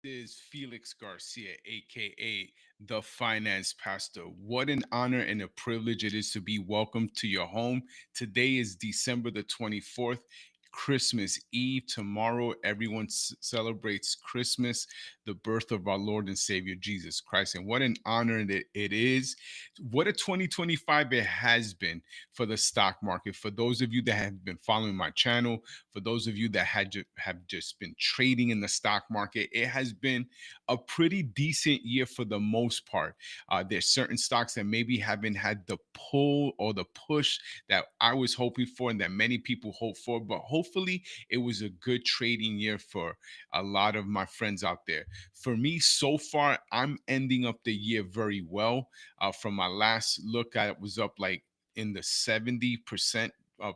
Is Felix Garcia, aka the Finance Pastor. What an honor and a privilege it is to be welcomed to your home. Today is December the 24th, Christmas Eve. Tomorrow, everyone celebrates Christmas, the birth of our Lord and Savior Jesus Christ. And what an honor that it is. What a 2025 it has been for the stock market. For those of you that have been following my channel, for those of you that have just been trading in the stock market, it has been a pretty decent year for the most part. There's certain stocks that maybe haven't had the pull or the push that I was hoping for and that many people hope for, but hopefully it was a good trading year for a lot of my friends out there. For me, so far, I'm ending up the year very well. From my last look, I was up like in the 70%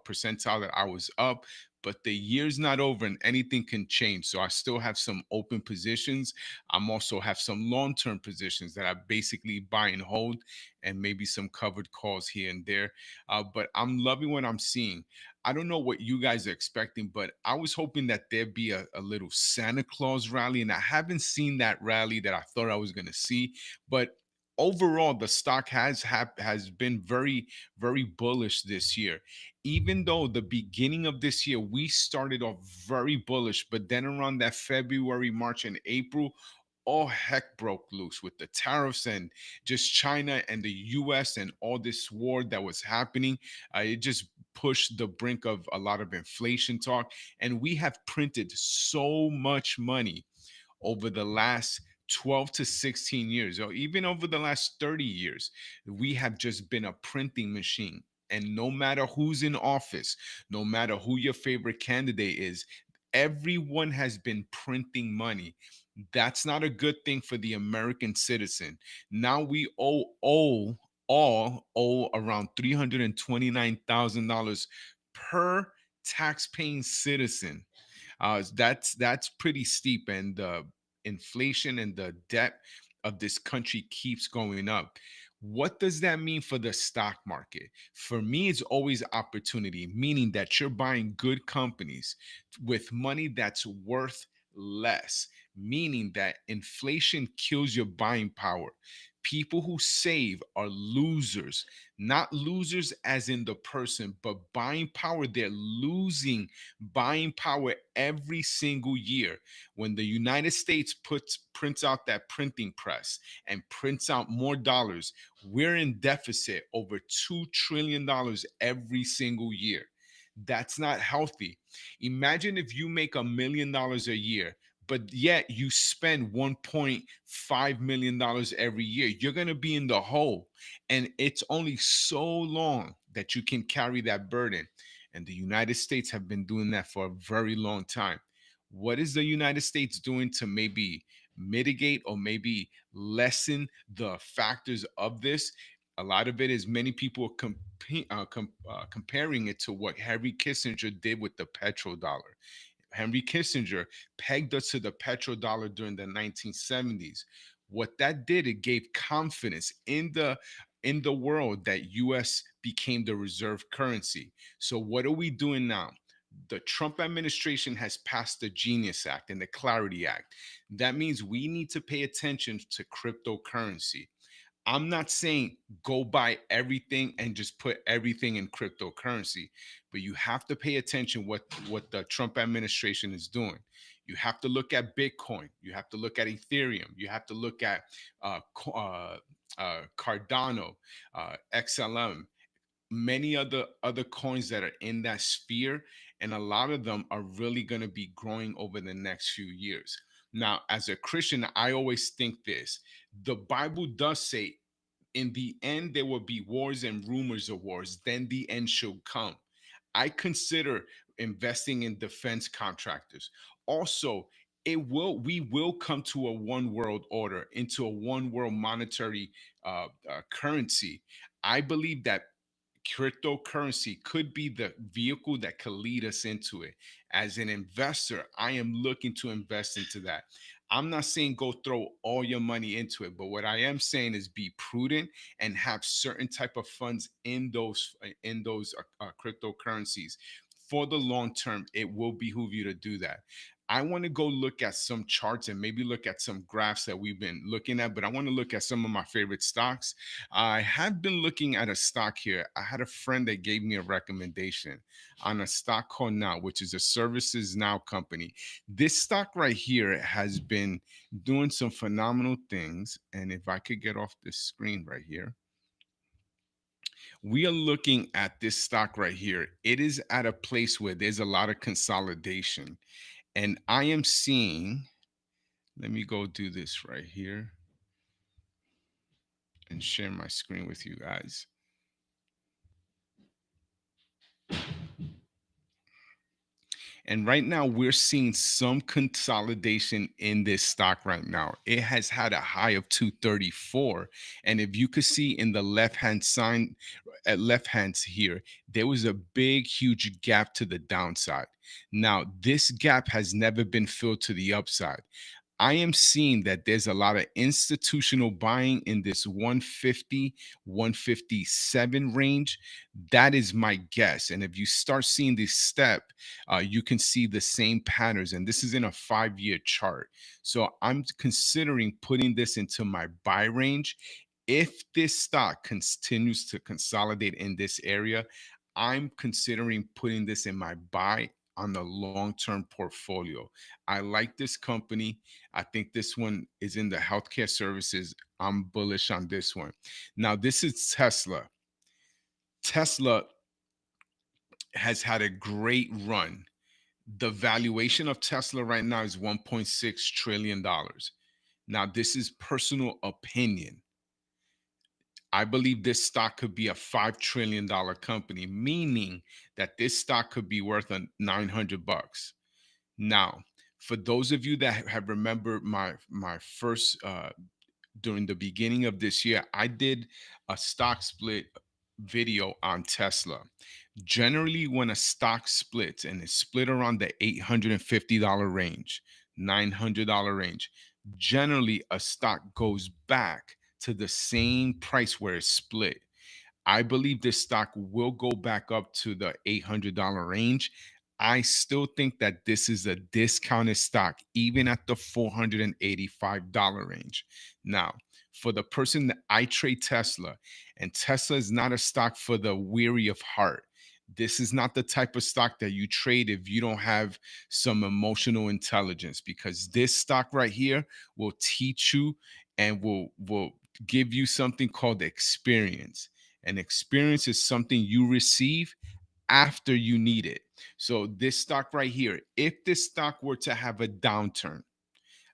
percentile that I was up, but the year's not over and anything can change. So I still have some open positions. I'm also have some long-term positions that I basically buy and hold, and maybe some covered calls here and there. But I'm loving what I'm seeing. I don't know what you guys are expecting, but I was hoping that there'd be a little Santa Claus rally, and I haven't seen that rally that I thought I was going to see. But overall, the stock has been very bullish this year. Even though the beginning of this year we started off very bullish, but then around that February, March, and April, all heck broke loose with the tariffs and just China and the US and all this war that was happening. It just pushed the brink of a lot of inflation talk. And we have printed so much money over the last 12 to 16 years, or even over the last 30 years. We have just been a printing machine. And no matter who's in office, no matter who your favorite candidate is, everyone has been printing money. That's not a good thing for the American citizen. Now we owe around $329,000 per tax-paying citizen. That's pretty steep, and the inflation and the debt of this country keeps going up. What does that mean for the stock market? For me, it's always opportunity, meaning that you're buying good companies with money that's worth less, meaning that inflation kills your buying power. People who save are losers, not losers as in the person, but buying power. They're losing buying power every single year. When the United States prints out that printing press and prints out more dollars, we're in deficit over $2 trillion every single year. That's not healthy. Imagine if you make $1 million a year, but yet you spend $1.5 million every year. You're going to be in the hole. And it's only so long that you can carry that burden. And the United States have been doing that for a very long time. What is the United States doing to maybe mitigate or maybe lessen the factors of this? A lot of it is many people are comparing it to what Henry Kissinger did with the petrodollar. Henry Kissinger pegged us to the petrodollar during the 1970s. What that did, it gave confidence in the world that US became the reserve currency. So what are we doing now? The Trump administration has passed the Genius Act and the Clarity Act. That means we need to pay attention to cryptocurrency. I'm not saying go buy everything and just put everything in cryptocurrency, but you have to pay attention what the Trump administration is doing. You have to look at Bitcoin. You have to look at Ethereum. You have to look at Cardano, XLM, many other coins that are in that sphere, and a lot of them are really going to be growing over the next few years. Now, as a Christian, I always think this: the Bible does say in the end there will be wars and rumors of wars, then the end shall come. I consider investing in defense contractors. Also, we will come to a one world order, into a one world monetary currency. I believe that cryptocurrency could be the vehicle that could lead us into it. As an investor, I am looking to invest into that. I'm not saying go throw all your money into it, but what I am saying is be prudent and have certain type of funds in those cryptocurrencies. For the long term, it will behoove you to do that. I want to go look at some charts and maybe look at some graphs that we've been looking at, but I want to look at some of my favorite stocks. I have been looking at a stock here. I had a friend that gave me a recommendation on a stock called Now, which is a services now company. This stock right here has been doing some phenomenal things. And if I could get off this screen right here, we are looking at this stock right here. It is at a place where there's a lot of consolidation. And I am seeing, let me go do this right here and share my screen with you guys. And right now, we're seeing some consolidation in this stock right now. It has had a high of 234. And if you could see in the left hand sign, at left hands here, there was a big, huge gap to the downside. Now, this gap has never been filled to the upside. I am seeing that there's a lot of institutional buying in this 150, 157 range. That is my guess. And if you start seeing this step, you can see the same patterns. And this is in a 5-year chart. So I'm considering putting this into my buy range. If this stock continues to consolidate in this area, I'm considering putting this in my buy on the long-term portfolio. I like this company. I think this one is in the healthcare services. I'm bullish on this one. Now, this is Tesla. Tesla has had a great run. The valuation of Tesla right now is $1.6 trillion. Now, this is personal opinion. I believe this stock could be a $5 trillion company, meaning that this stock could be worth a 900 bucks. Now, for those of you that have remembered my first during the beginning of this year, I did a stock split video on Tesla. Generally, when a stock splits and it's split around the $850 range, $900 range, generally a stock goes back to the same price where it's split. I believe this stock will go back up to the $800 range. I still think that this is a discounted stock, even at the $485 range. Now, for the person that I trade Tesla, and Tesla is not a stock for the weary of heart. This is not the type of stock that you trade if you don't have some emotional intelligence, because this stock right here will teach you and will give you something called experience. And experience is something you receive after you need it. So this stock right here, if this stock were to have a downturn,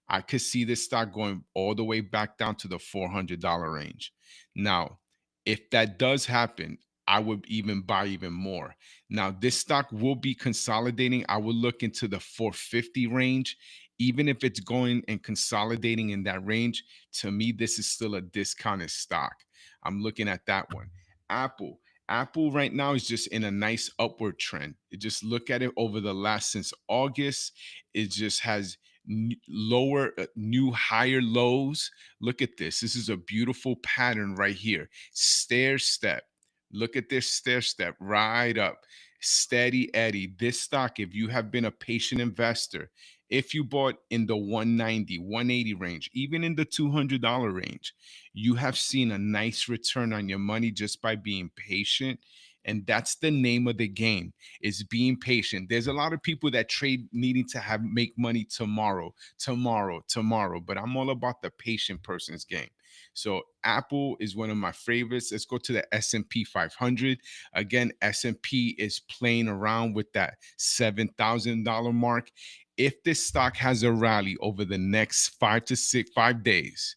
I could see this stock going all the way back down to the $400 range. Now, if that does happen, I would even buy even more. Now, this stock will be consolidating. I would look into the 450 range. Even if it's going and consolidating in that range, to me, this is still a discounted stock. I'm looking at that one. Apple. Apple right now is just in a nice upward trend. Just look at it over the last since August. It just has lower new higher lows. Look at this. This is a beautiful pattern right here. Stair step. Look at this stair step right up. Steady Eddie. This stock, if you have been a patient investor, if you bought in the 190 180 range, even in the $200 range, you have seen a nice return on your money just by being patient. And that's the name of the game, is being patient. There's a lot of people that trade needing to have make money tomorrow, tomorrow, tomorrow. But I'm all about the patient person's game. So Apple is one of my favorites. Let's go to the S&P 500. Again, S&P is playing around with that $7,000 mark. If this stock has a rally over the next 5 days,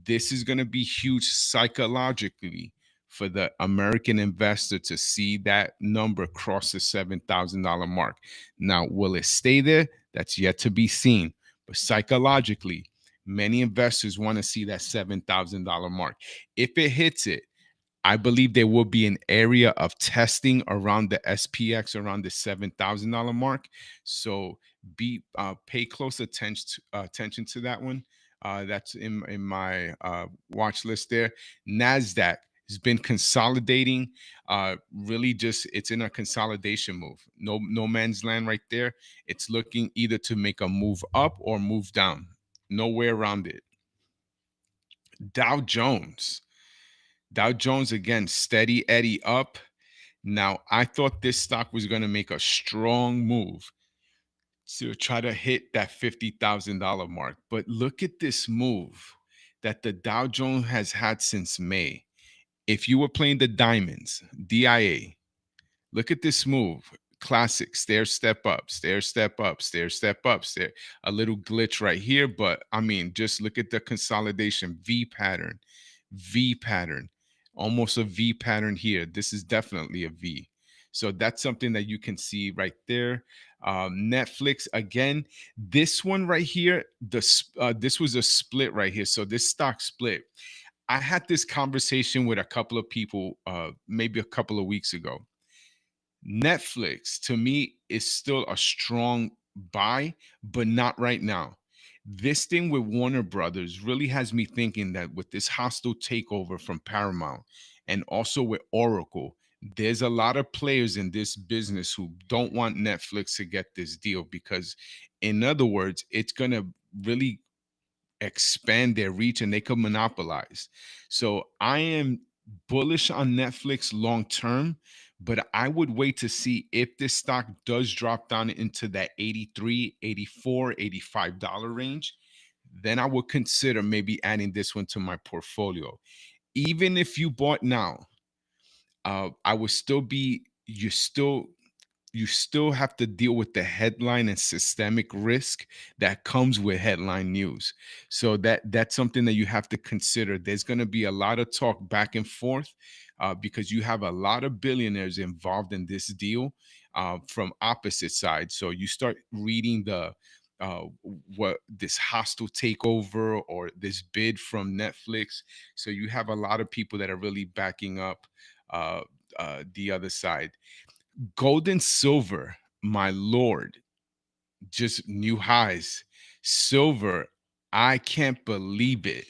this is going to be huge psychologically for the American investor to see that number cross the $7,000 mark. Now, will it stay there? That's yet to be seen. But psychologically, many investors want to see that $7,000 mark. If it hits it, I believe there will be an area of testing around the SPX around the $7,000 mark. So pay close attention to that one. That's in my watch list there. Nasdaq It's been consolidating. Really, just it's in a consolidation move. No man's land right there. It's looking either to make a move up or move down. Nowhere around it. Dow Jones. Dow Jones again, steady Eddie up. Now, I thought this stock was going to make a strong move to try to hit that $50,000 mark. But look at this move that the Dow Jones has had since May. If you were playing the diamonds, DIA, look at this move. Classic stair step up, stair step up, stair step up, stair. A little glitch right here, but I mean, just look at the consolidation V pattern, almost a V pattern here. This is definitely a V. So that's something that you can see right there. Netflix again. This one right here, this was a split right here. So this stock split. I had this conversation with a couple of people, maybe a couple of weeks ago. Netflix to me is still a strong buy, but not right now. This thing with Warner Brothers really has me thinking that with this hostile takeover from Paramount and also with Oracle, there's a lot of players in this business who don't want Netflix to get this deal because, in other words, it's going to really expand their reach and they could monopolize. So I am bullish on Netflix long term, but I would wait to see if this stock does drop down into that 83, 84, $85 range. Then I would consider maybe adding this one to my portfolio. Even if you bought now, I would still be, you still have to deal with the headline and systemic risk that comes with headline news. So that's something that you have to consider. There's going to be a lot of talk back and forth because you have a lot of billionaires involved in this deal from opposite sides. So you start reading the uh, what this hostile takeover or this bid from Netflix. So you have a lot of people that are really backing up uh, the other side. Gold and silver, my lord, just new highs. Silver, I can't believe it.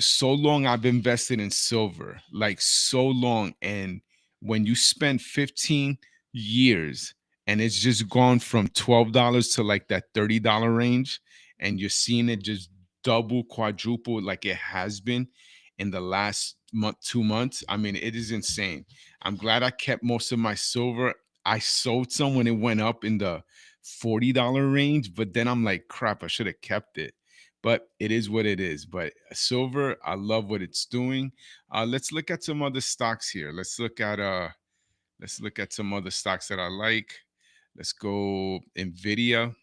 So long I've invested in silver, like so long. And when you spend 15 years and it's just gone from $12 to like that $30 range, and you're seeing it just double, quadruple like it has been in the last month, 2 months. I mean, it is insane. I'm glad I kept most of my silver. I sold some when it went up in the $40 range, but then I'm like, crap, I should have kept it, but it is what it is. But silver, I love what it's doing. Let's look at some other stocks here. Let's look at some other stocks that I like. Let's go Nvidia.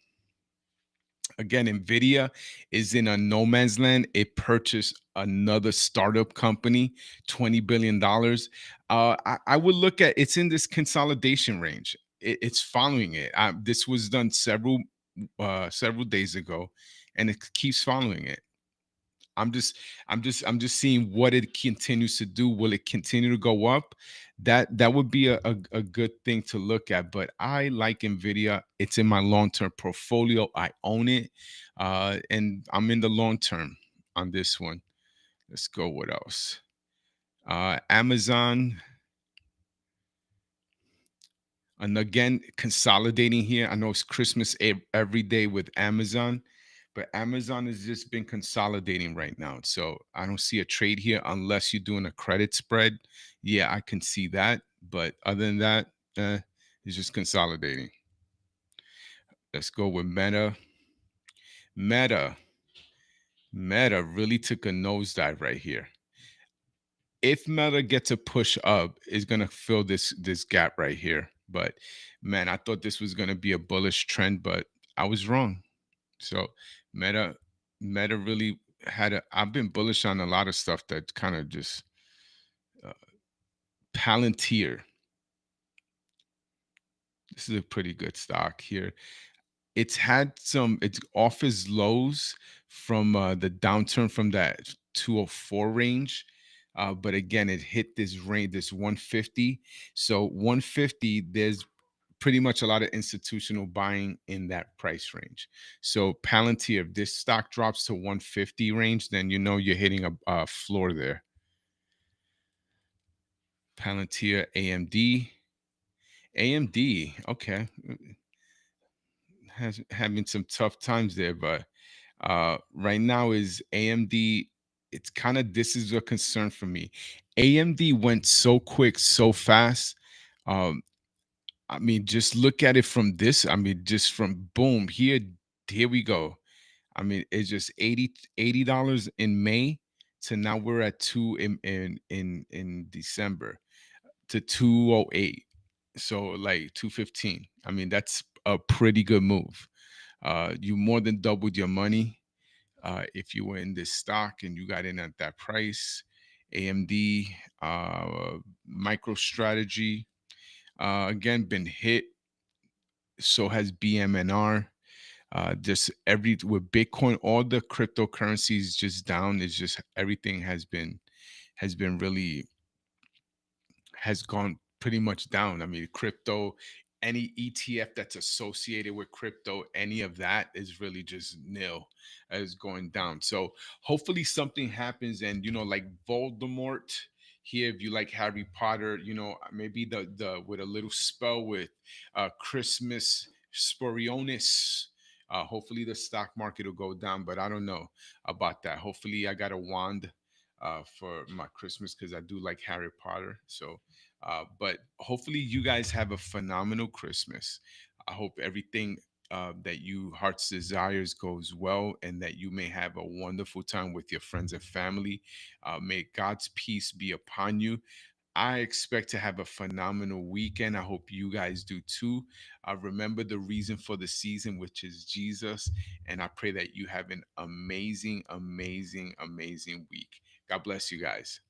Again, Nvidia is in a no man's land. It purchased another startup company, $20 billion. I would look at it's in this consolidation range. It's following it. This was done several days ago, and it keeps following it. I'm just seeing what it continues to do. Will it continue to go up? That would be a good thing to look at. But I like Nvidia. It's in my long-term portfolio. I own it. And I'm in the long term on this one. Let's go. What else? Amazon. And again, consolidating here. I know it's Christmas every day with Amazon, but Amazon has just been consolidating right now. So I don't see a trade here unless you're doing a credit spread. Yeah, I can see that. But other than that, it's just consolidating. Let's go with Meta. Meta. Meta really took a nosedive right here. If Meta gets a push up, it's gonna fill this gap right here. But man, I thought this was gonna be a bullish trend, but I was wrong. So Meta, Meta really had a. I've been bullish on a lot of stuff that kind of just uh, Palantir. This is a pretty good stock here. It's had some. It's off its lows from the downturn from that 204 range. But again, it hit this range, this 150. So 150, there's pretty much a lot of institutional buying in that price range. So Palantir, if this stock drops to 150 range, then you know you're hitting a floor there. Palantir, AMD. AMD, okay, has having some tough times there, but right now is AMD. It's kind of, this is a concern for me. AMD went so quick, so fast. Um, I mean, just look at it from this. I mean, just from boom, here we go. I mean, it's just $80 in May to now we're at two in December to 208. So like 215. I mean, that's a pretty good move. You more than doubled your money if you were in this stock and you got in at that price. AMD, MicroStrategy, again, been hit. So has BMNR. Just every with Bitcoin, all the cryptocurrencies just down. It's just everything has been really has gone pretty much down. I mean, crypto, any ETF that's associated with crypto, any of that is really just nil, is going down. So hopefully something happens, and like Voldemort here, if you like Harry Potter, maybe the with a little spell with Christmas Sporionis. Hopefully the stock market will go down, but I don't know about that. Hopefully I got a wand for my Christmas because I do like Harry Potter. So but hopefully, you guys have a phenomenal Christmas. I hope everything that you heart's desires goes well, and that you may have a wonderful time with your friends and family. May God's peace be upon you. I expect to have a phenomenal weekend. I hope you guys do too. Remember the reason for the season, which is Jesus. And I pray that you have an amazing, amazing, amazing week. God bless you guys.